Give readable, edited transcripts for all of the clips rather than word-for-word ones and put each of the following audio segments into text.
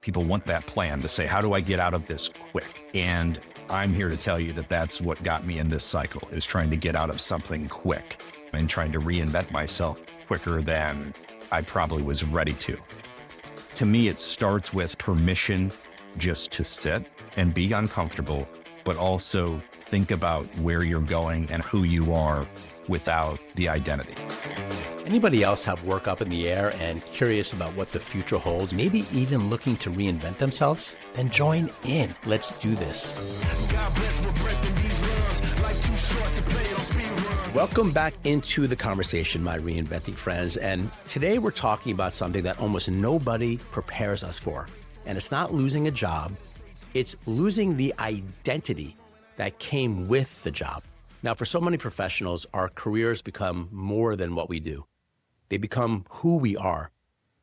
People want that plan to say, how do I get out of this quick? And I'm here to tell you that that's what got me in this cycle, is trying to get out of something quick and trying to reinvent myself quicker than I probably was ready to. To me, it starts with permission just to sit and be uncomfortable, but also think about where you're going and who you are without the identity. Anybody else have work up in the air and curious about what the future holds, maybe even looking to reinvent themselves? Then join in. Let's do this. Welcome back into the conversation, my reinventing friends. And today we're talking about something that almost nobody prepares us for. And it's not losing a job, it's losing the identity that came with the job. Now, for so many professionals, our careers become more than what we do. They become who we are.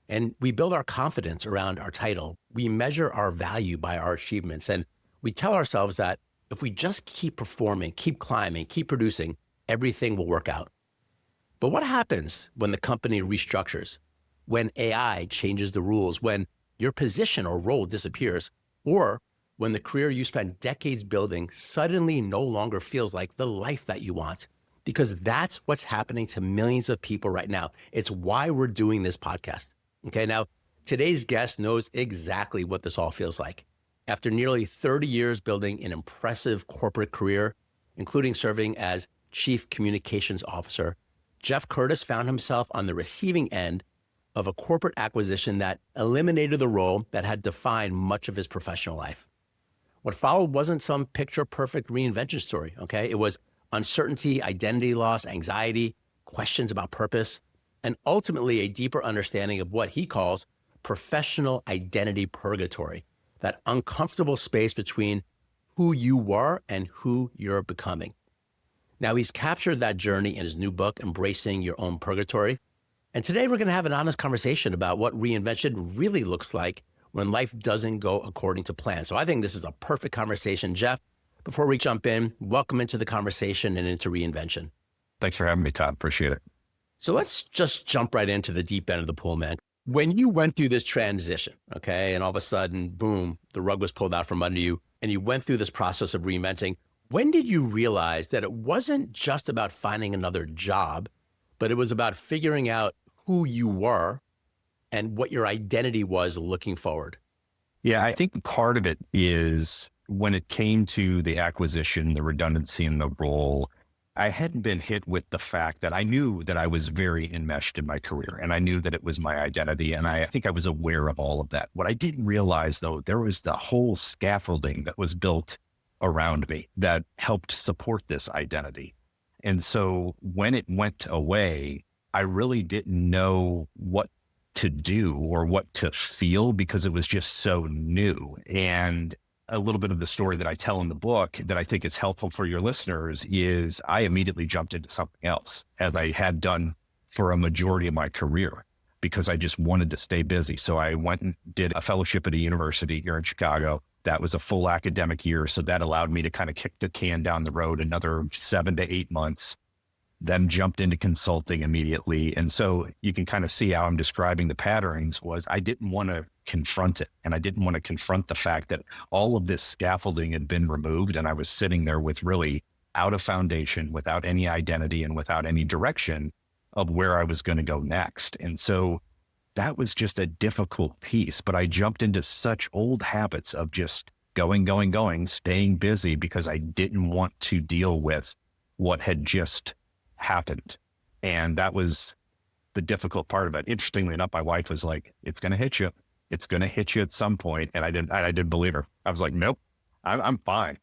And we build our confidence around our title. We measure our value by our achievements. And we tell ourselves that if we just keep performing, keep climbing, keep producing, everything will work out. But what happens when the company restructures, when AI changes the rules, when your position or role disappears, or when the career you spent decades building suddenly no longer feels like the life that you want? Because that's what's happening to millions of people right now. It's why we're doing this podcast. Okay, now today's guest knows exactly what this all feels like. After nearly 30 years building an impressive corporate career, including serving as Chief Communications Officer, Geoff Curtis found himself on the receiving end of a corporate acquisition that eliminated the role that had defined much of his professional life. What followed wasn't some picture-perfect reinvention story, okay? It was uncertainty, identity loss, anxiety, questions about purpose, and ultimately a deeper understanding of what he calls professional identity purgatory, that uncomfortable space between who you were and who you're becoming. Now, he's captured that journey in his new book, Embracing Your Own Purgatory. And today we're going to have an honest conversation about what reinvention really looks like when life doesn't go according to plan. So I think this is a perfect conversation. Geoff, before we jump in, welcome into the conversation and into reinvention. Thanks for having me, Todd. Appreciate it. So let's just jump right into the deep end of the pool, man. When you went through this transition, okay, and all of a sudden, boom, the rug was pulled out from under you, and you went through this process of reinventing, when did you realize that it wasn't just about finding another job, but it was about figuring out who you were and what your identity was looking forward? Yeah, I think part of it is when it came to the acquisition, the redundancy in the role, I hadn't been hit with the fact that I knew that I was very enmeshed in my career and I knew that it was my identity. And I think I was aware of all of that. What I didn't realize, though, there was the whole scaffolding that was built around me that helped support this identity. And so when it went away, I really didn't know what to do or what to feel because it was just so new. And a little bit of the story that I tell in the book that I think is helpful for your listeners is I immediately jumped into something else, as I had done for a majority of my career, because I just wanted to stay busy. So I went and did a fellowship at a university here in Chicago. That was a full academic year. So that allowed me to kind of kick the can down the road another 7 to 8 months, then jumped into consulting immediately. And so you can kind of see how I'm describing the patterns was I didn't want to confront it. And I didn't want to confront the fact that all of this scaffolding had been removed. And I was sitting there with really out of foundation, without any identity and without any direction of where I was going to go next. And so that was just a difficult piece, but I jumped into such old habits of just going, staying busy because I didn't want to deal with what had just happened. And that was the difficult part of it. Interestingly enough, my wife was like, it's going to hit you. It's going to hit you at some point. And I didn't believe her. I was like, nope, I'm fine.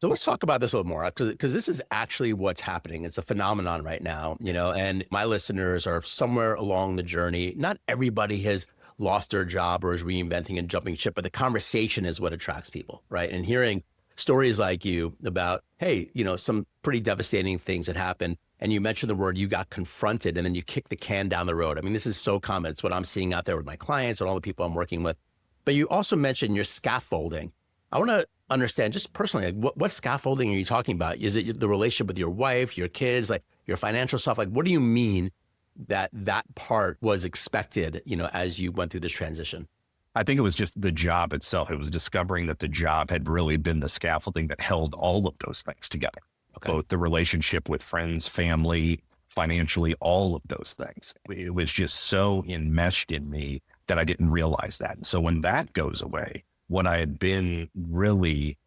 So let's talk about this a little more, because this is actually what's happening. It's a phenomenon right now, and my listeners are somewhere along the journey. Not everybody has lost their job or is reinventing and jumping ship, but the conversation is what attracts people, right? And hearing stories like you about, hey, some pretty devastating things that happened. And you mentioned the word, you got confronted and then you kicked the can down the road. I mean, this is so common. It's what I'm seeing out there with my clients and all the people I'm working with. But you also mentioned your scaffolding. I want to understand just personally, like what scaffolding are you talking about? Is it the relationship with your wife, your kids, like your financial stuff? Like, what do you mean that part was expected, as you went through this transition? I think it was just the job itself. It was discovering that the job had really been the scaffolding that held all of those things together, Okay. both the relationship with friends, family, financially, all of those things. It was just so enmeshed in me that I didn't realize that. And so when that goes away, what I had been really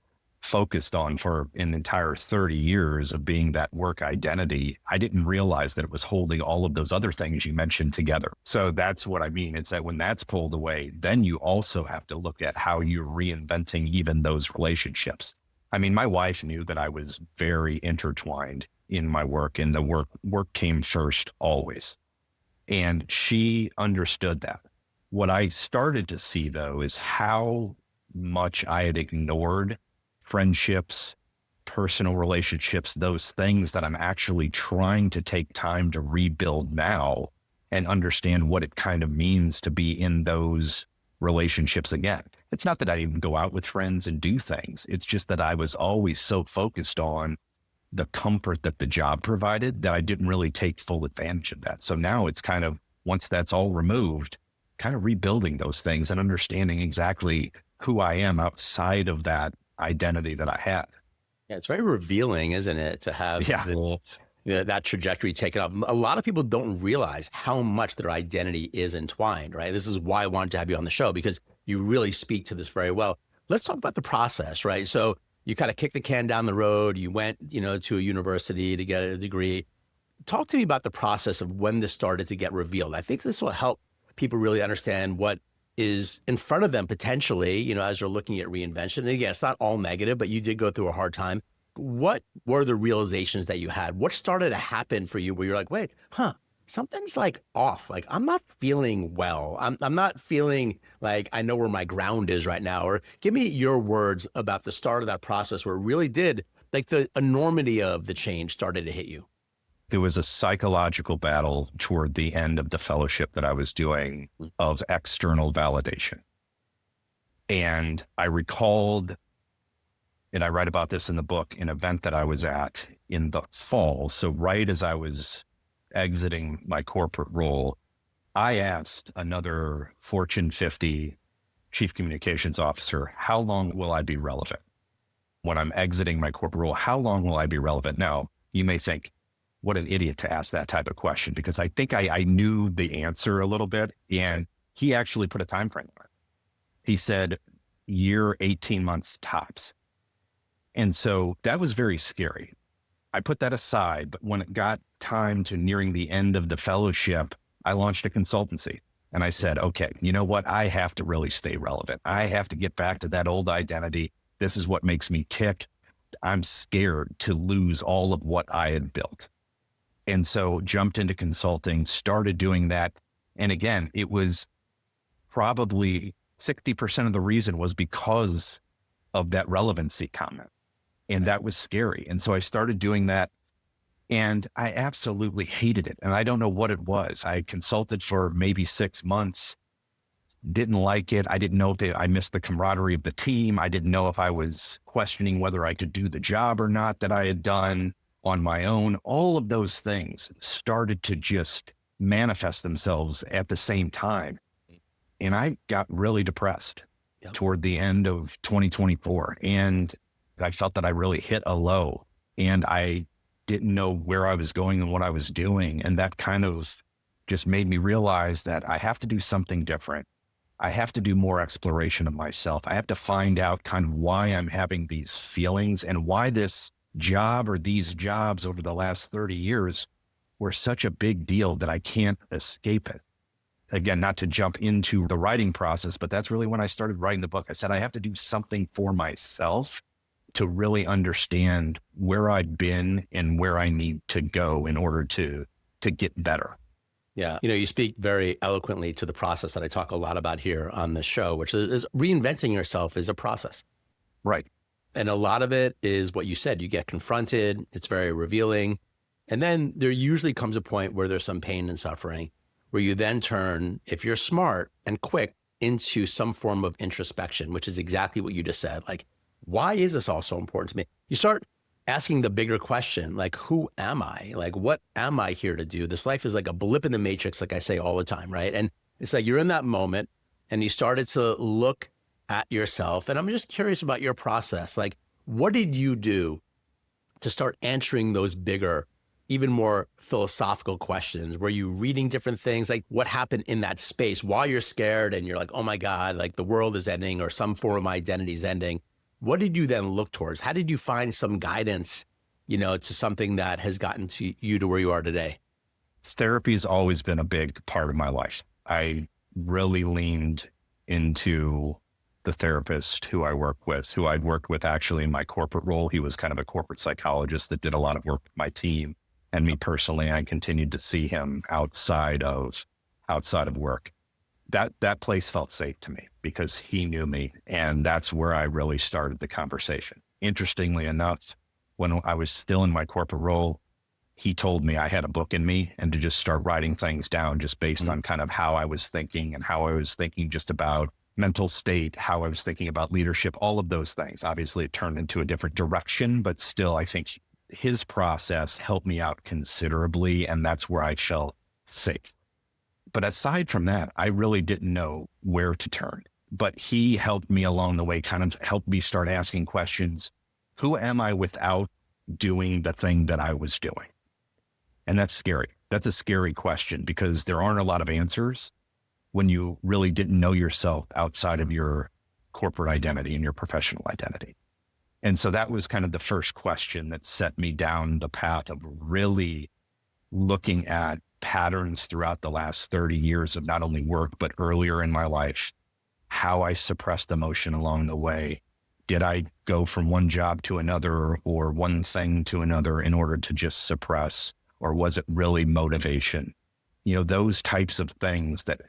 focused on for an entire 30 years of being that work identity, I didn't realize that it was holding all of those other things you mentioned together. So that's what I mean. It's that when that's pulled away, then you also have to look at how you're reinventing even those relationships. I mean, my wife knew that I was very intertwined in my work, and the work came first always. And she understood that. What I started to see, though, is how much I had ignored friendships, personal relationships, those things that I'm actually trying to take time to rebuild now and understand what it kind of means to be in those relationships again. It's not that I didn't go out with friends and do things. It's just that I was always so focused on the comfort that the job provided that I didn't really take full advantage of that. So now it's kind of, once that's all removed, kind of rebuilding those things and understanding exactly who I am outside of that identity that I had. Yeah, it's very revealing, isn't it, to have that trajectory taken up. A lot of people don't realize how much their identity is entwined, right? This is why I wanted to have you on the show, because you really speak to this very well. Let's talk about the process, right? So you kind of kicked the can down the road. You went, to a university to get a degree. Talk to me about the process of when this started to get revealed. I think this will help people really understand what is in front of them potentially, as they're looking at reinvention. And again, it's not all negative, but you did go through a hard time. What were the realizations that you had? What started to happen for you where you're like, wait, something's like off. Like, I'm not feeling well. I'm not feeling like I know where my ground is right now. Or give me your words about the start of that process where it really did, like, the enormity of the change started to hit you. There was a psychological battle toward the end of the fellowship that I was doing of external validation. And I recalled, and I write about this in the book, an event that I was at in the fall. So right as I was exiting my corporate role, I asked another Fortune 50 chief communications officer, how long will I be relevant? When I'm exiting my corporate role, how long will I be relevant? Now, you may think, what an idiot to ask that type of question, because I think I knew the answer a little bit, and he actually put a time frame on it. He said, year, 18 months tops. And so that was very scary. I put that aside, but when it got time to nearing the end of the fellowship, I launched a consultancy. And I said, okay, you know what? I have to really stay relevant. I have to get back to that old identity. This is what makes me tick. I'm scared to lose all of what I had built. And so jumped into consulting, started doing that. And again, it was probably 60% of the reason was because of that relevancy comment. And that was scary. And so I started doing that, and I absolutely hated it. And I don't know what it was. I consulted for maybe 6 months, didn't like it. I didn't know if I missed the camaraderie of the team. I didn't know if I was questioning whether I could do the job or not that I had done on my own. All of those things started to just manifest themselves at the same time. And I got really depressed toward the end of 2024. And I felt that I really hit a low, and I didn't know where I was going and what I was doing. And that kind of just made me realize that I have to do something different. I have to do more exploration of myself. I have to find out kind of why I'm having these feelings and why this job or these jobs over the last 30 years were such a big deal that I can't escape it. Again, not to jump into the writing process, but that's really when I started writing the book. I said, I have to do something for myself to really understand where I've been and where I need to go in order to get better. Yeah. You speak very eloquently to the process that I talk a lot about here on the show, which is reinventing yourself is a process. Right. And a lot of it is what you said. You get confronted. It's very revealing. And then there usually comes a point where there's some pain and suffering, where you then turn, if you're smart and quick, into some form of introspection, which is exactly what you just said. Like, why is this all so important to me? You start asking the bigger question, like, who am I? Like, what am I here to do? This life is like a blip in the matrix, like I say all the time, right? And it's like you're in that moment and you started to look at yourself. And I'm just curious about your process. Like, what did you do to start answering those bigger, even more philosophical questions? Were you reading different things? Like, what happened in that space while you're scared and you're like, oh my God, like the world is ending or some form of my identity is ending? What did you then look towards? How did you find some guidance, to something that has gotten to you to where you are today? Therapy has always been a big part of my life. I really leaned into the therapist who I work with, who I'd worked with actually in my corporate role. He was kind of a corporate psychologist that did a lot of work with my team. And me personally, I continued to see him outside of work. That place felt safe to me because he knew me. And that's where I really started the conversation. Interestingly enough, when I was still in my corporate role, he told me I had a book in me and to just start writing things down just based on kind of how I was thinking and how I was thinking just about mental state, how I was thinking about leadership, all of those things. Obviously, it turned into a different direction, but still, I think his process helped me out considerably, and that's where I felt safe. But aside from that, I really didn't know where to turn. But he helped me along the way, kind of helped me start asking questions. Who am I without doing the thing that I was doing? And that's scary. That's a scary question because there aren't a lot of answers when you really didn't know yourself outside of your corporate identity and your professional identity. And so that was kind of the first question that set me down the path of really looking at patterns throughout the last 30 years of not only work, but earlier in my life, how I suppressed emotion along the way. Did I go from one job to another or one thing to another in order to just suppress? Or was it really motivation? Those types of things that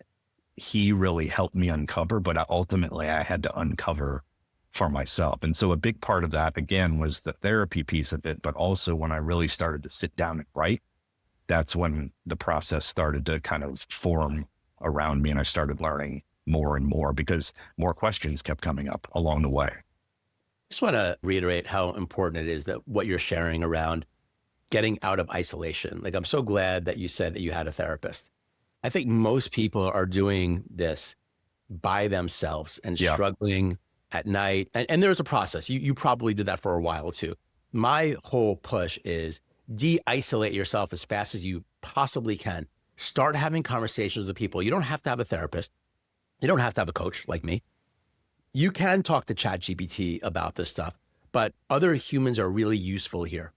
he really helped me uncover, but ultimately I had to uncover for myself. And so a big part of that, again, was the therapy piece of it, but also when I really started to sit down and write, that's when the process started to kind of form around me. And I started learning more and more because more questions kept coming up along the way. I just want to reiterate how important it is that what you're sharing around getting out of isolation. Like, I'm so glad that you said that you had a therapist. I think most people are doing this by themselves and struggling at night. And there's a process. You probably did that for a while too. My whole push is de-isolate yourself as fast as you possibly can. Start having conversations with people. You don't have to have a therapist. You don't have to have a coach like me. You can talk to ChatGPT about this stuff, but other humans are really useful here.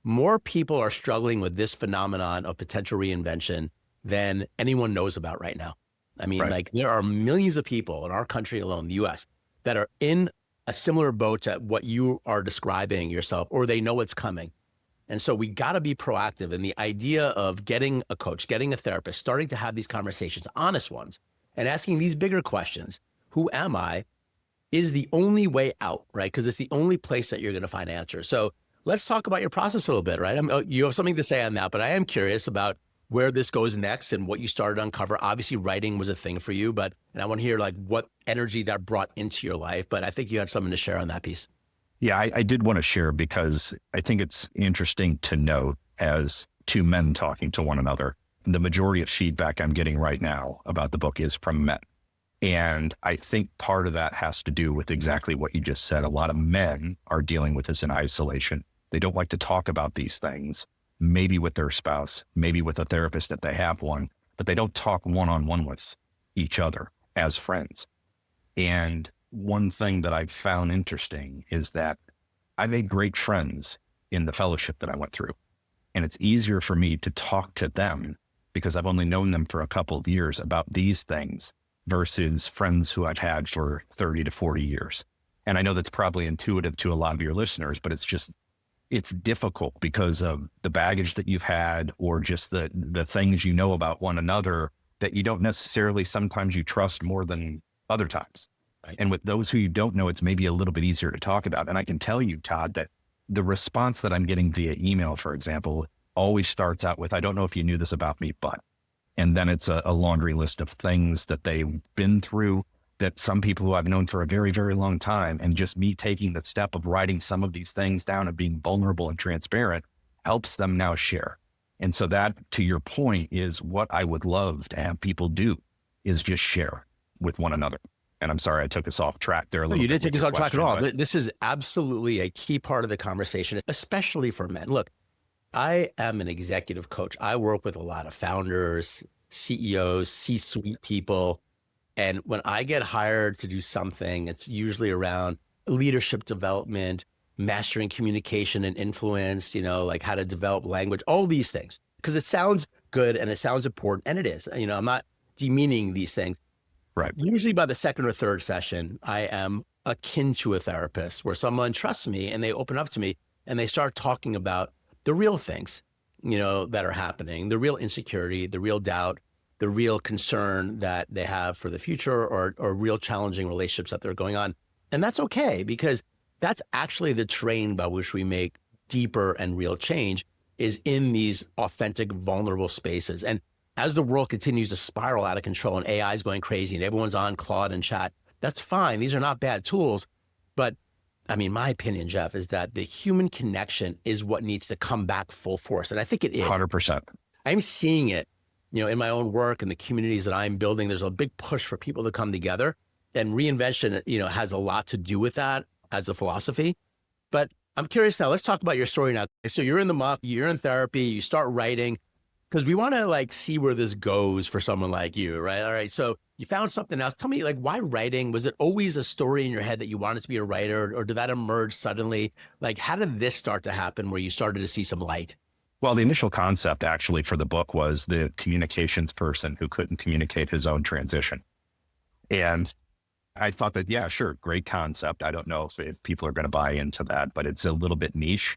More people are struggling with this phenomenon of potential reinvention than anyone knows about right now. I mean, like, there are millions of people in our country alone, the US, that are in a similar boat to what you are describing yourself, or they know what's coming. And so we got to be proactive. And the idea of getting a coach, getting a therapist, starting to have these conversations, honest ones, and asking these bigger questions, who am I, is the only way out, right? Because it's the only place that you're going to find answers. So let's talk about your process a little bit, right? You have something to say on that, but I am curious about where this goes next and what you started to uncover. Obviously, writing was a thing for you, and I want to hear like what energy that brought into your life. But I think you had something to share on that piece. Yeah, I did want to share because I think it's interesting to note as two men talking to one another, the majority of feedback I'm getting right now about the book is from men. And I think part of that has to do with exactly what you just said. A lot of men are dealing with this in isolation. They don't like to talk about these things, maybe with their spouse, maybe with a therapist if they have one, but they don't talk one-on-one with each other as friends. And one thing that I've found interesting is that I made great friends in the fellowship that I went through. And it's easier for me to talk to them because I've only known them for a couple of years about these things versus friends who I've had for 30 to 40 years. And I know that's probably intuitive to a lot of your listeners, but it's difficult because of the baggage that you've had or just the things you know about one another that you don't necessarily, sometimes you trust more than other times. Right. And with those who you don't know, it's maybe a little bit easier to talk about. And I can tell you, Todd, that the response that I'm getting via email, for example, always starts out with, I don't know if you knew this about me, but, and then it's a laundry list of things that they've been through that some people who I've known for a very, very long time, and just me taking the step of writing some of these things down and being vulnerable and transparent helps them now share. And so that, to your point, is what I would love to have people do, is just share. with one another. And I'm sorry, I took us off track there a No, little you bit didn't take with this your on track at question, all. but This is absolutely a key part of the conversation, especially for men. Look, I am an executive coach. I work with a lot of founders, CEOs, C-suite people. And when I get hired to do something, it's usually around leadership development, mastering communication and influence, like how to develop language, all these things. Because it sounds good and it sounds important, and it is. I'm not demeaning these things. right. Usually by the second or third session, I am akin to a therapist where someone trusts me and they open up to me and they start talking about the real things, that are happening, the real insecurity, the real doubt, the real concern that they have for the future, or real challenging relationships that they're going on. And that's okay, because that's actually the terrain by which we make deeper and real change, is in these authentic, vulnerable spaces. And as the world continues to spiral out of control and AI is going crazy and everyone's on Claude and chat, that's fine. These are not bad tools. But my opinion, Geoff, is that the human connection is what needs to come back full force. And I think it is. 100%. I'm seeing it, in my own work and the communities that I'm building. There's a big push for people to come together, and reinvention, has a lot to do with that as a philosophy. But I'm curious now, let's talk about your story now. So you're you're in therapy, you start writing, because we want to see where this goes for someone like you, right? All right. So you found something else. Tell me, why writing? Was it always a story in your head that you wanted to be a writer, or did that emerge suddenly? How did this start to happen where you started to see some light? Well, the initial concept actually for the book was the communications person who couldn't communicate his own transition. And I thought that, yeah, sure, great concept. I don't know if people are going to buy into that, but it's a little bit niche.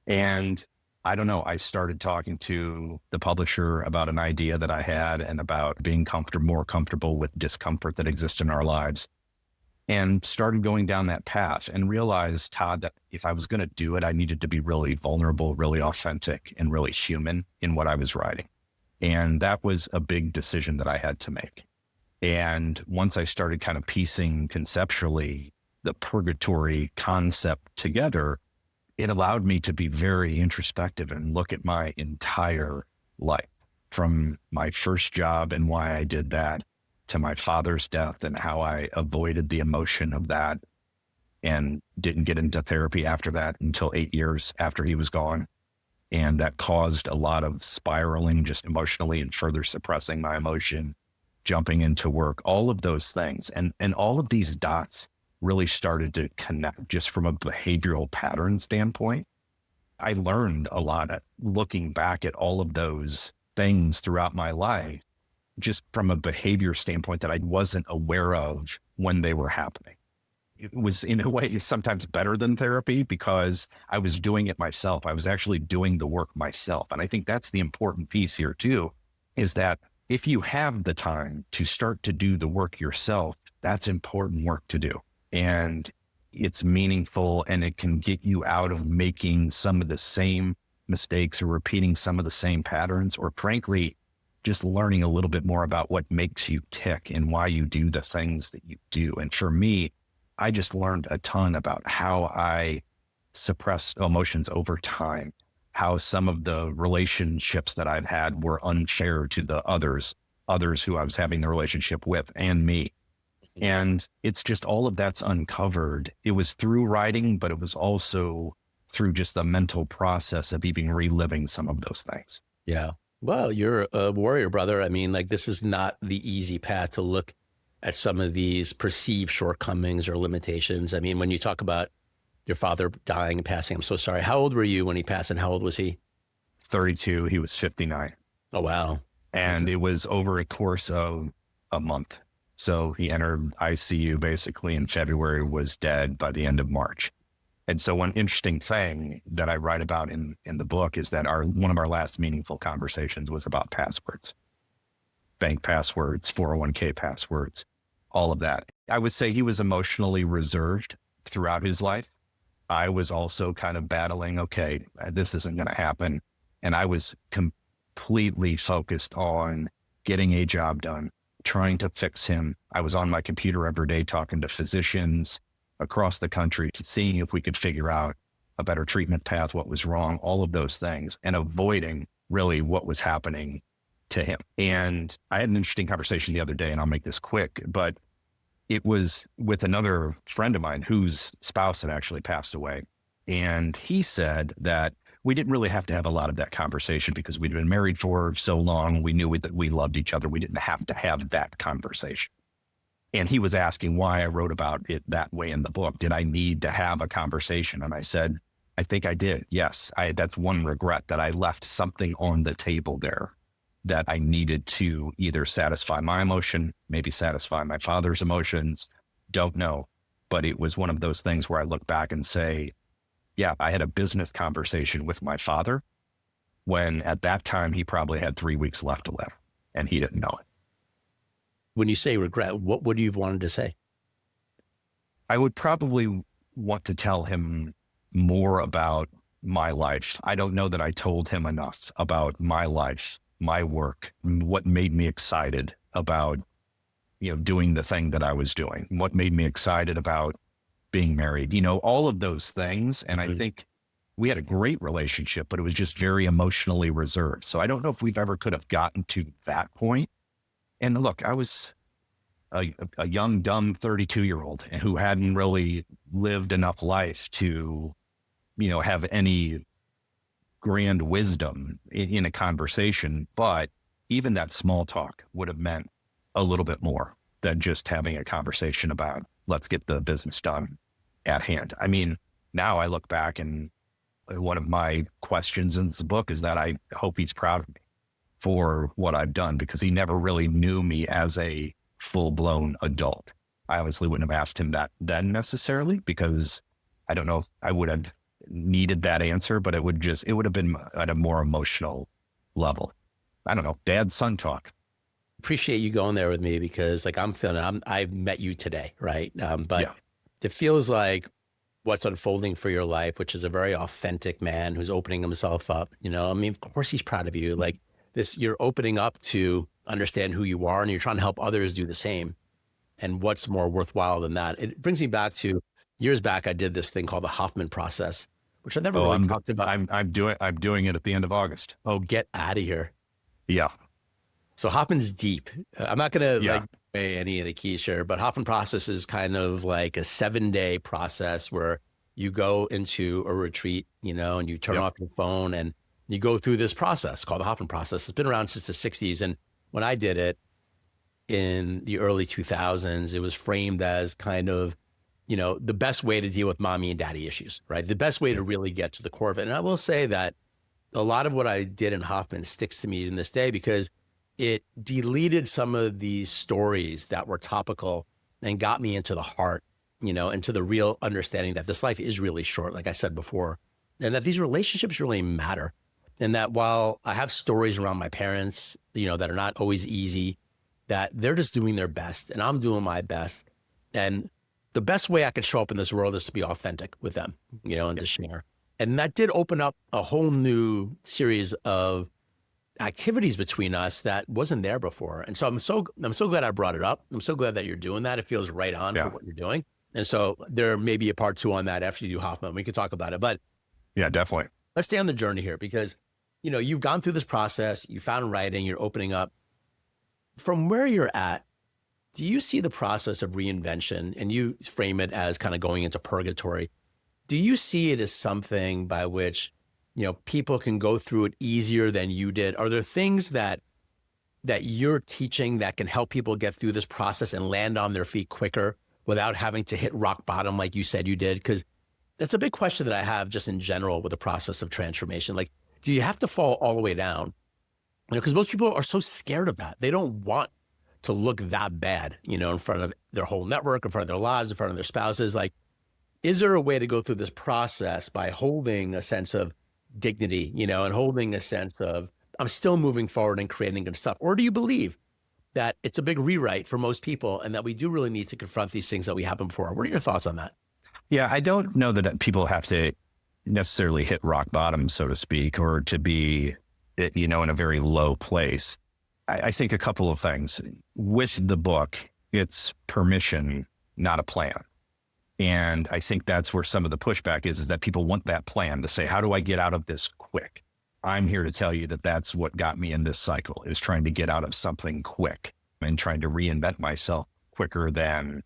And I don't know, I started talking to the publisher about an idea that I had and about being more comfortable with discomfort that exists in our lives, and started going down that path and realized, Todd, that if I was going to do it, I needed to be really vulnerable, really authentic, and really human in what I was writing. And that was a big decision that I had to make. And once I started kind of piecing conceptually the purgatory concept together, it allowed me to be very introspective and look at my entire life, from my first job and why I did that, to my father's death and how I avoided the emotion of that and didn't get into therapy after that until 8 years after he was gone. And that caused a lot of spiraling just emotionally and further suppressing my emotion, jumping into work, all of those things. And all of these dots really started to connect just from a behavioral pattern standpoint. I learned a lot at looking back at all of those things throughout my life, just from a behavior standpoint that I wasn't aware of when they were happening. It was in a way sometimes better than therapy because I was doing it myself. I was actually doing the work myself. And I think that's the important piece here too, is that if you have the time to start to do the work yourself, that's important work to do. And it's meaningful, and it can get you out of making some of the same mistakes or repeating some of the same patterns, or frankly, just learning a little bit more about what makes you tick and why you do the things that you do. And for me, I just learned a ton about how I suppress emotions over time, how some of the relationships that I've had were unfair to the others who I was having the relationship with, and me. And it's just all of that's uncovered. It was through writing, but it was also through just the mental process of even reliving some of those things. Yeah. Well, you're a warrior, brother. This is not the easy path to look at some of these perceived shortcomings or limitations. When you talk about your father dying and passing, I'm so sorry. How old were you when he passed, and how old was he? 32, he was 59. Oh, wow. And Okay. it was over a course of a month. So he entered ICU basically in February, was dead by the end of March. And so one interesting thing that I write about in the book is that one of our last meaningful conversations was about passwords, bank passwords, 401k passwords, all of that. I would say he was emotionally reserved throughout his life. I was also kind of battling, okay, this isn't going to happen. And I was completely focused on getting a job done, trying to fix him. I was on my computer every day talking to physicians across the country, seeing if we could figure out a better treatment path, what was wrong, all of those things, and avoiding really what was happening to him. And I had an interesting conversation the other day, and I'll make this quick, but it was with another friend of mine whose spouse had actually passed away. And he said that we didn't really have to have a lot of that conversation because we'd been married for so long. We knew that we loved each other. We didn't have to have that conversation. And he was asking why I wrote about it that way in the book. Did I need to have a conversation? And I said, I think I did. Yes. That's one regret, that I left something on the table there that I needed to either satisfy my emotion, maybe satisfy my father's emotions. Don't know. But it was one of those things where I look back and say, yeah, I had a business conversation with my father when at that time he probably had 3 weeks left to live and he didn't know it. When you say regret, what would you have wanted to say? I would probably want to tell him more about my life. I don't know that I told him enough about my life, my work, what made me excited about, doing the thing that I was doing, what made me excited about being married, all of those things. And I think we had a great relationship, but it was just very emotionally reserved. So I don't know if we've ever could have gotten to that point. And look, I was a young, dumb 32-year-old who hadn't really lived enough life to, have any grand wisdom in a conversation. But even that small talk would have meant a little bit more than just having a conversation about, let's get the business done at hand. I mean, now I look back and one of my questions in the book is that I hope he's proud of me for what I've done, because he never really knew me as a full-blown adult. I obviously wouldn't have asked him that then necessarily, because I don't know if I would have needed that answer, but it would have been at a more emotional level. I don't know, dad-son talk. Appreciate you going there with me, because I've met you today, right? But it feels like what's unfolding for your life, which is a very authentic man who's opening himself up. Of course he's proud of you. Like this, you're opening up to understand who you are, and you're trying to help others do the same. And what's more worthwhile than that? It brings me back to years back. I did this thing called the Hoffman process, which I never really talked about. I'm doing it at the end of August. Oh, get out of here. Yeah. So Hoffman's deep. I'm not going to say any of the keys here, but Hoffman process is kind of like a 7-day process where you go into a retreat, and you turn off your phone and you go through this process called the Hoffman process. It's been around since the 60s. And when I did it in the early 2000s, it was framed as kind of, the best way to deal with mommy and daddy issues, right? The best way to really get to the core of it. And I will say that a lot of what I did in Hoffman sticks to me in this day, because it deleted some of these stories that were topical and got me into the heart, into the real understanding that this life is really short, like I said before, and that these relationships really matter. And that while I have stories around my parents, that are not always easy, that they're just doing their best and I'm doing my best. And the best way I can show up in this world is to be authentic with them, and to share. And that did open up a whole new series of activities between us that wasn't there before. And so I'm so glad I brought it up. I'm so glad that you're doing that. It feels right on for what you're doing. And so there may be a part 2 on that after you do Hoffman. We could talk about it, but yeah, definitely. Let's stay on the journey here, because, you've gone through this process, you found writing, you're opening up. From where you're at, do you see the process of reinvention, and you frame it as kind of going into purgatory? Do you see it as something by which, people can go through it easier than you did? Are there things that you're teaching that can help people get through this process and land on their feet quicker without having to hit rock bottom like you said you did? Because that's a big question that I have just in general with the process of transformation. Like, do you have to fall all the way down? Because most people are so scared of that. They don't want to look that bad, in front of their whole network, in front of their lives, in front of their spouses. Like, is there a way to go through this process by holding a sense of dignity, and holding a sense of, I'm still moving forward and creating good stuff? Or do you believe that it's a big rewrite for most people and that we do really need to confront these things that we haven't before? What are your thoughts on that? Yeah, I don't know that people have to necessarily hit rock bottom, so to speak, or to be, in a very low place. I think a couple of things. With the book, it's permission, not a plan. And I think that's where some of the pushback is that people want that plan to say, how do I get out of this quick? I'm here to tell you that that's what got me in this cycle, is trying to get out of something quick and trying to reinvent myself quicker than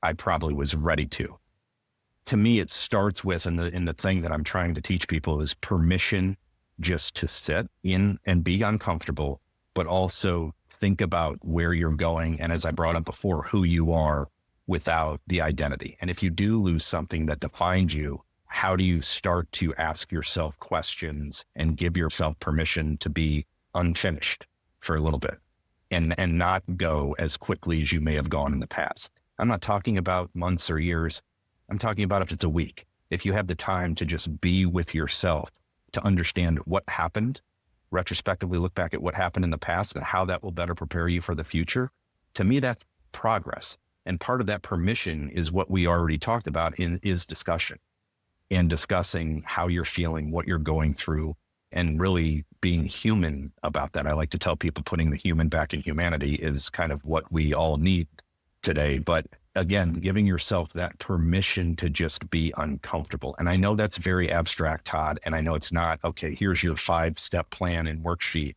I probably was ready to. To me, it starts with, and the thing that I'm trying to teach people is permission just to sit in and be uncomfortable, but also think about where you're going. And as I brought up before, who you are without the identity. And if you do lose something that defines you, how do you start to ask yourself questions and give yourself permission to be unfinished for a little bit and not go as quickly as you may have gone in the past? I'm not talking about months or years. I'm talking about if it's a week. If you have the time to just be with yourself, to understand what happened, retrospectively look back at what happened in the past and how that will better prepare you for the future. To me, that's progress. And part of that permission is what we already talked about is discussion, and discussing how you're feeling, what you're going through, and really being human about that. I like to tell people putting the human back in humanity is kind of what we all need today. But again, giving yourself that permission to just be uncomfortable. And I know that's very abstract, Todd. And I know it's not, okay, here's your 5-step plan and worksheet.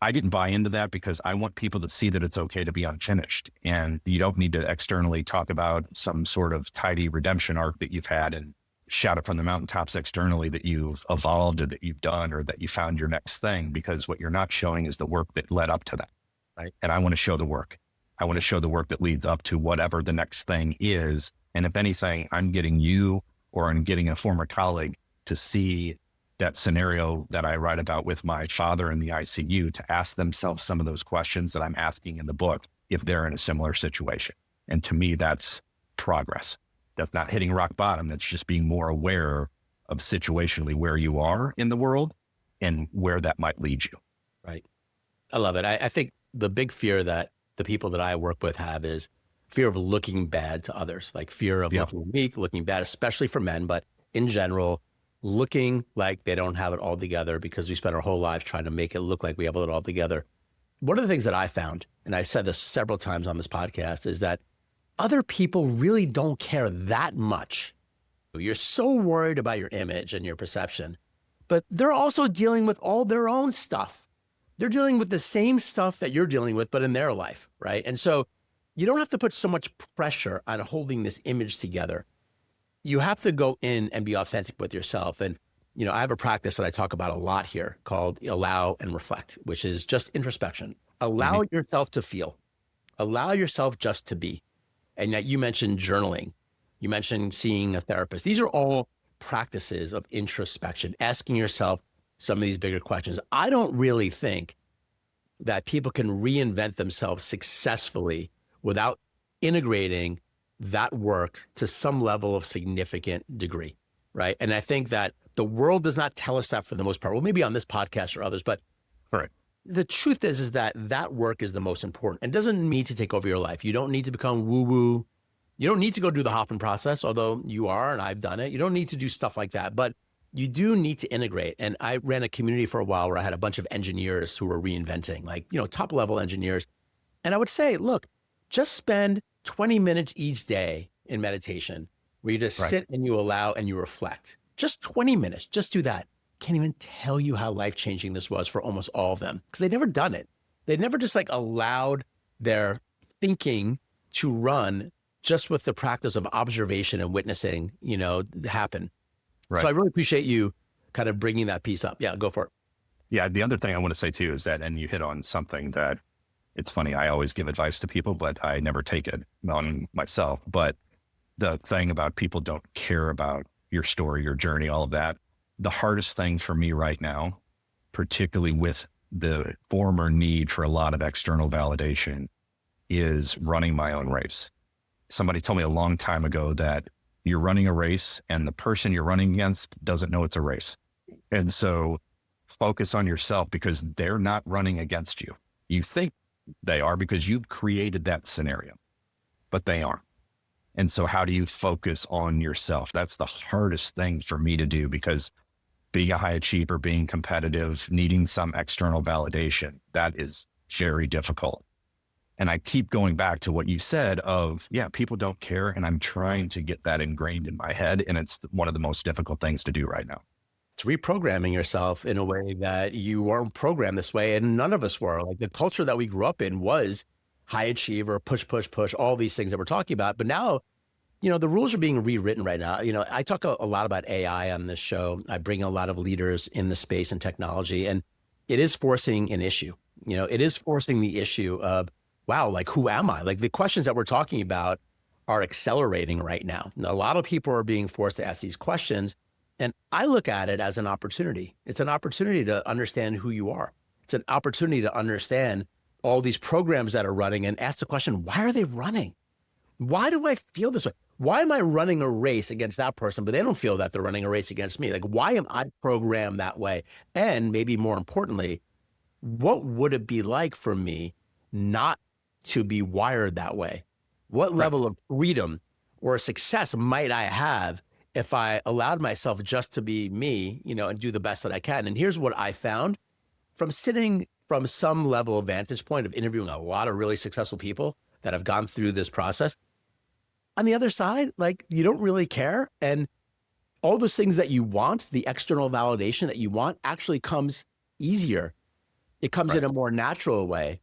I didn't buy into that because I want people to see that it's okay to be unfinished. And you don't need to externally talk about some sort of tidy redemption arc that you've had and shout it from the mountaintops externally that you've evolved or that you've done or that you found your next thing, because what you're not showing is the work that led up to that. Right. And I want to show the work. I want to show the work that leads up to whatever the next thing is. And if anything, I'm getting you or I'm getting a former colleague to see that scenario that I write about with my father in the ICU, to ask themselves some of those questions that I'm asking in the book if they're in a similar situation. And to me, that's progress. That's not hitting rock bottom. That's just being more aware of situationally where you are in the world and where that might lead you. Right. I love it. I think the big fear that the people that I work with have is fear of looking bad to others, like fear of looking weak, looking bad, especially for men, but in general, looking like they don't have it all together because we spend our whole lives trying to make it look like we have it all together. One of the things that I found, and I said this several times on this podcast, is that other people really don't care that much. You're so worried about your image and your perception, but they're also dealing with all their own stuff. They're dealing with the same stuff that you're dealing with, but in their life, right? And so you don't have to put so much pressure on holding this image together. You have to go in and be authentic with yourself. And, you know, I have a practice that I talk about a lot here called allow and reflect, which is just introspection. Allow yourself to feel, allow yourself just to be. And yet you mentioned journaling, you mentioned seeing a therapist. These are all practices of introspection, asking yourself some of these bigger questions. I don't really think that people can reinvent themselves successfully without integrating that work to some level of significant degree, right? And I think that the world does not tell us that for the most part. Well, maybe on this podcast or others, but the truth is that that work is the most important. It doesn't need to take over your life. You don't need to become woo-woo. You don't need to go do the Hoffman process, although you are, and I've done it. You don't need to do stuff like that, but you do need to integrate. And I ran a community for a while where I had a bunch of engineers who were reinventing, like, you know, top level engineers. And I would say, look, just spend 20 minutes each day in meditation where you just sit and you allow and you reflect. Just 20 minutes, just do that. Can't even tell you how life-changing this was for almost all of them because they'd never done it. They'd never just like allowed their thinking to run just with the practice of observation and witnessing, you know, happen. Right. So I really appreciate you kind of bringing that piece up. Yeah, go for it. Yeah. The other thing I want to say too is that, and you hit on something that it's funny, I always give advice to people, but I never take it on myself. But the thing about people don't care about your story, your journey, all of that. The hardest thing for me right now, particularly with the former need for a lot of external validation, is running my own race. Somebody told me a long time ago that you're running a race and the person you're running against doesn't know it's a race. And so focus on yourself because they're not running against you. You think they are because you've created that scenario, but they aren't. And so how do you focus on yourself? That's the hardest thing for me to do because being a high achiever, being competitive, needing some external validation, that is very difficult. And I keep going back to what you said of, yeah, people don't care. And I'm trying to get that ingrained in my head. And it's one of the most difficult things to do right now. It's reprogramming yourself in a way that you weren't programmed this way. And none of us were. Like the culture that we grew up in was high achiever, push, push, push, all these things that we're talking about. But now, the rules are being rewritten right now. I talk a lot about AI on this show. I bring a lot of leaders in the space and technology, and it is forcing an issue. It is forcing the issue of, wow, like, who am I? Like the questions that we're talking about are accelerating right now. A lot of people are being forced to ask these questions. And I look at it as an opportunity. It's an opportunity to understand who you are. It's an opportunity to understand all these programs that are running and ask the question, why are they running? Why do I feel this way? Why am I running a race against that person, but they don't feel that they're running a race against me? Like, why am I programmed that way? And maybe more importantly, what would it be like for me not to be wired that way? What level of freedom or success might I have if I allowed myself just to be me, and do the best that I can? And here's what I found from sitting from some level of vantage point of interviewing a lot of really successful people that have gone through this process. On the other side, like, you don't really care. And all those things that you want, the external validation that you want, actually comes easier. It comes in a more natural way.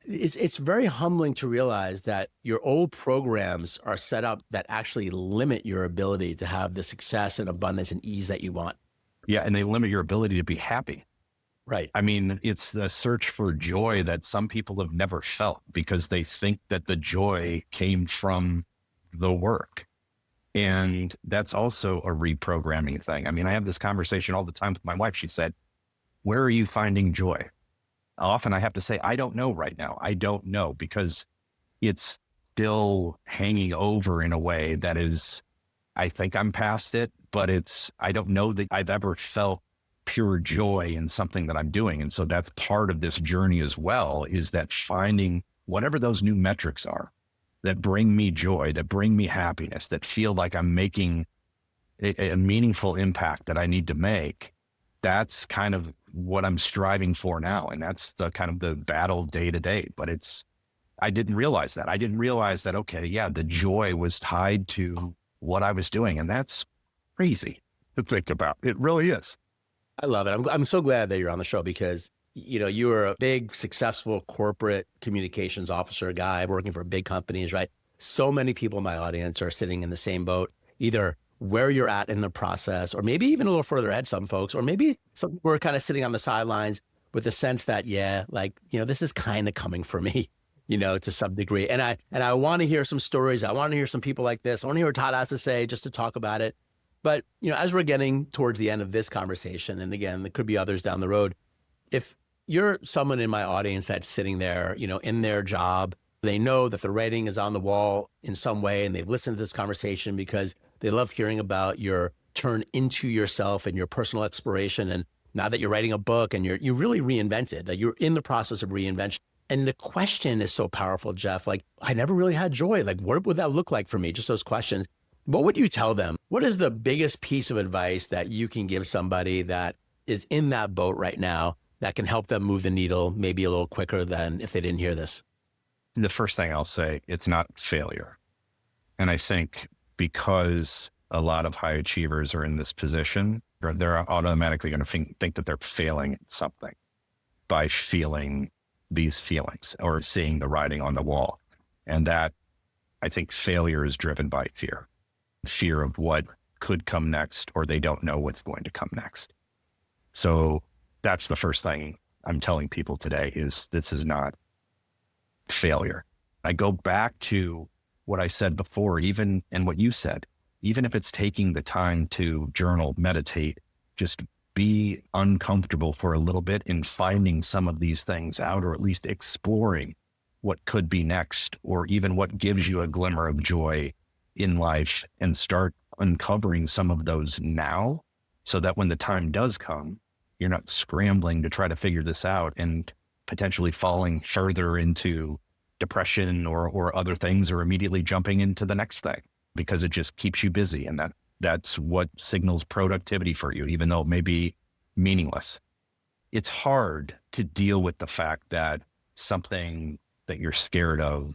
It's very humbling to realize that your old programs are set up that actually limit your ability to have the success and abundance and ease that you want. Yeah. And they limit your ability to be happy. Right. I mean, it's the search for joy that some people have never felt because they think that the joy came from the work. And that's also a reprogramming thing. I mean, I have this conversation all the time with my wife. She said, where are you finding joy? Often I have to say, I don't know right now. I don't know, because it's still hanging over in a way that is, I think I'm past it, but I don't know that I've ever felt pure joy in something that I'm doing. And so that's part of this journey as well, is that finding whatever those new metrics are that bring me joy, that bring me happiness, that feel like I'm making a meaningful impact that I need to make. That's kind of what I'm striving for now. And that's the kind of the battle day to day. But I didn't realize that. I didn't realize that, okay, yeah, the joy was tied to what I was doing. And that's crazy to think about. It really is. I love it. I'm so glad that you're on the show because, you were a big, successful corporate communications officer guy working for big companies, right? So many people in my audience are sitting in the same boat, either where you're at in the process, or maybe even a little further ahead, some folks, or maybe some people are kind of sitting on the sidelines with the sense that, this is kind of coming for me, to some degree. And I want to hear some stories. I want to hear some people like this. I want to hear what Todd has to say just to talk about it. But, as we're getting towards the end of this conversation, and again, there could be others down the road, if you're someone in my audience that's sitting there, in their job, they know that the writing is on the wall in some way, and they've listened to this conversation because they love hearing about your turn into yourself and your personal exploration. And now that you're writing a book and you're really reinvented, that you're in the process of reinvention. And the question is so powerful, Geoff. Like, I never really had joy. Like, what would that look like for me? Just those questions. What would you tell them? What is the biggest piece of advice that you can give somebody that is in that boat right now that can help them move the needle maybe a little quicker than if they didn't hear this? The first thing I'll say, it's not failure. And I think because a lot of high achievers are in this position, they're automatically going to think that they're failing at something by feeling these feelings or seeing the writing on the wall. And that, I think, failure is driven by fear of what could come next, or they don't know what's going to come next. So that's the first thing I'm telling people today is this is not failure. I go back to what I said before, even, and what you said, even if it's taking the time to journal, meditate, just be uncomfortable for a little bit in finding some of these things out, or at least exploring what could be next, or even what gives you a glimmer of joy in life, and start uncovering some of those now, so that when the time does come, you're not scrambling to try to figure this out and potentially falling further into depression or other things, or immediately jumping into the next thing, because it just keeps you busy. And that's what signals productivity for you, even though it may be meaningless. It's hard to deal with the fact that something that you're scared of,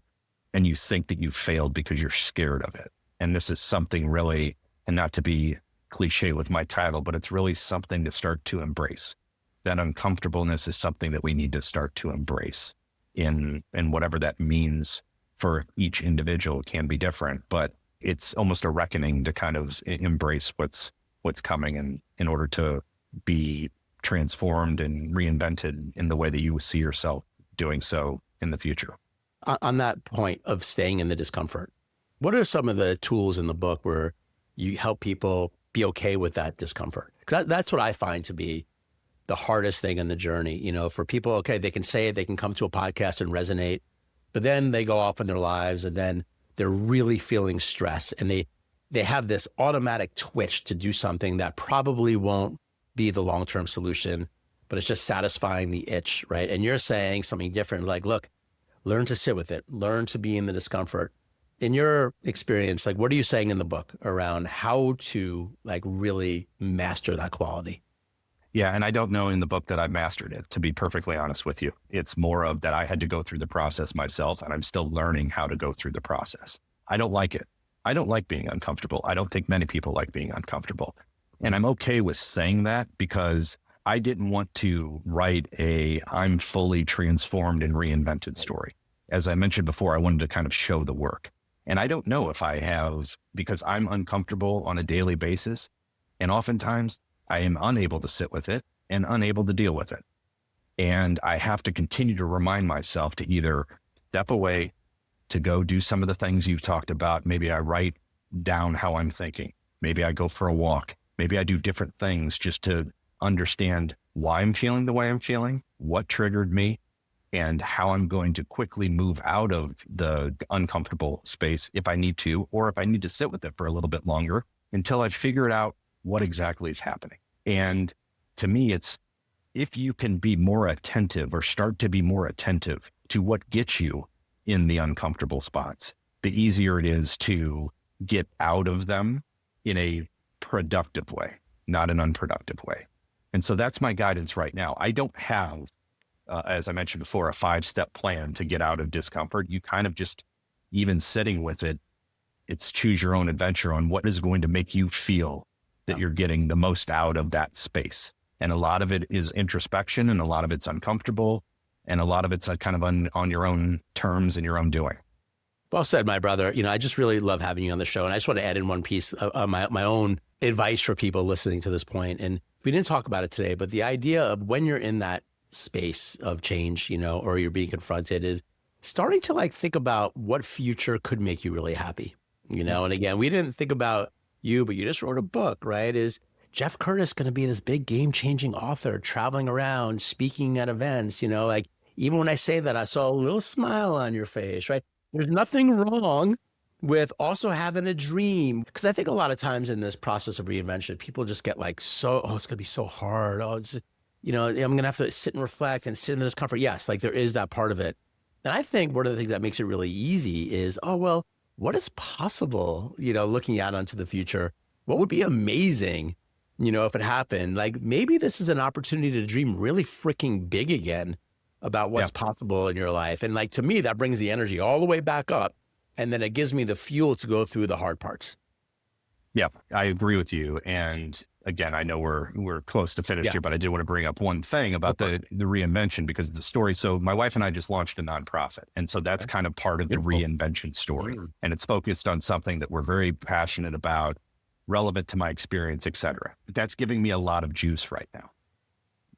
and you think that you failed because you're scared of it. And this is something really, and not to be cliche with my title, but it's really something to start to embrace. That uncomfortableness is something that we need to start to embrace in whatever that means for each individual. It can be different, but it's almost a reckoning to kind of embrace what's coming in order to be transformed and reinvented in the way that you see yourself doing so in the future. On that point of staying in the discomfort, what are some of the tools in the book where you help people be okay with that discomfort? Because that's what I find to be the hardest thing in the journey. You know, for people, okay, they can say it, they can come to a podcast and resonate, but then they go off in their lives and then they're really feeling stress and they have this automatic twitch to do something that probably won't be the long-term solution, but it's just satisfying the itch, right? And you're saying something different, like, look, learn to sit with it, learn to be in the discomfort. In your experience, like, what are you saying in the book around how to like really master that quality? Yeah. And I don't know in the book that I've mastered it, to be perfectly honest with you. It's more of that I had to go through the process myself, and I'm still learning how to go through the process. I don't like it. I don't like being uncomfortable. I don't think many people like being uncomfortable. And I'm okay with saying that because I didn't want to write I'm fully transformed and reinvented story. As I mentioned before, I wanted to kind of show the work. And I don't know if I have, because I'm uncomfortable on a daily basis. And oftentimes I am unable to sit with it and unable to deal with it. And I have to continue to remind myself to either step away, to go do some of the things you've talked about. Maybe I write down how I'm thinking. Maybe I go for a walk. Maybe I do different things just to understand why I'm feeling the way I'm feeling, what triggered me, and how I'm going to quickly move out of the uncomfortable space if I need to, or if I need to sit with it for a little bit longer until I've figured out what exactly is happening. And to me, it's if you can be more attentive or start to be more attentive to what gets you in the uncomfortable spots, the easier it is to get out of them in a productive way, not an unproductive way. And so that's my guidance right now. I don't have, as I mentioned before, a 5-step plan to get out of discomfort. You kind of just, even sitting with it, it's choose your own adventure on what is going to make you feel that you're getting the most out of that space. And a lot of it is introspection, and a lot of it's uncomfortable, and a lot of it's kind of on your own terms and your own doing. Well said, my brother. You know, I just really love having you on the show. And I just want to add in one piece of my own advice for people listening to this point. And we didn't talk about it today, but the idea of when you're in that space of change, you know, or you're being confronted, is starting to like think about what future could make you really happy, you know? And again, we didn't think about you, but you just wrote a book, right? Is Geoff Curtis going to be this big game-changing author traveling around, speaking at events, you know, like even when I say that, I saw a little smile on your face, right? There's nothing wrong with also having a dream. Because I think a lot of times in this process of reinvention, people just get like, it's going to be so hard. Oh, it's, you know, I'm going to have to sit and reflect and sit in the discomfort. Yes, like there is that part of it. And I think one of the things that makes it really easy is, oh, well, what is possible, you know, looking out onto the future? What would be amazing, you know, if it happened? Like maybe this is an opportunity to dream really freaking big again about what's possible in your life. And like, to me, that brings the energy all the way back up. And then it gives me the fuel to go through the hard parts. Yeah, I agree with you. And again, I know we're close to finished here, but I did want to bring up one thing about the reinvention because of the story. So my wife and I just launched a nonprofit. And so that's kind of part of the reinvention story. And it's focused on something that we're very passionate about, relevant to my experience, et cetera. That's giving me a lot of juice right now.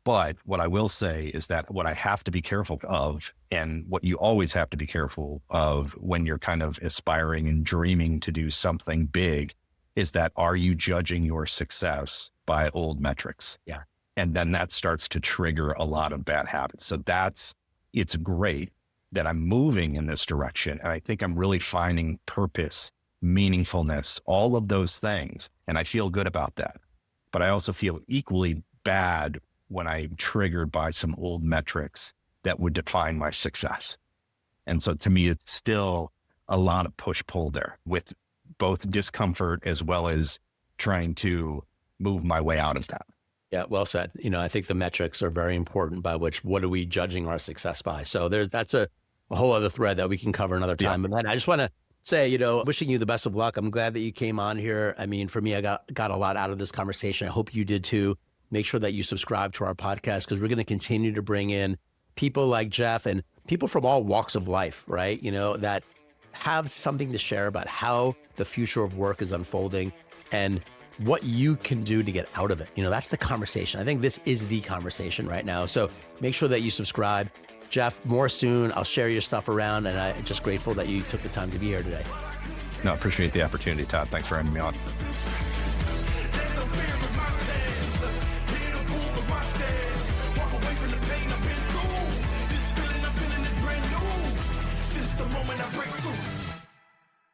But what I will say is that what I have to be careful of, and what you always have to be careful of when you're kind of aspiring and dreaming to do something big, is that are you judging your success by old metrics? Yeah. And then that starts to trigger a lot of bad habits. So it's great that I'm moving in this direction. And I think I'm really finding purpose, meaningfulness, all of those things. And I feel good about that. But I also feel equally bad when I'm triggered by some old metrics that would define my success. And so to me, it's still a lot of push-pull there with both discomfort as well as trying to move my way out of that. Yeah, well said. You know, I think the metrics are very important by which, what are we judging our success by? So that's a whole other thread that we can cover another time. But then I just want to say, wishing you the best of luck. I'm glad that you came on here. I mean, for me, I got a lot out of this conversation. I hope you did too. Make sure that you subscribe to our podcast because we're going to continue to bring in people like Geoff and people from all walks of life, right? That have something to share about how the future of work is unfolding and what you can do to get out of it. That's the conversation. I think this is the conversation right now. So make sure that you subscribe. Geoff, more soon. I'll share your stuff around, and I'm just grateful that you took the time to be here today. No, appreciate the opportunity, Todd. Thanks for having me on.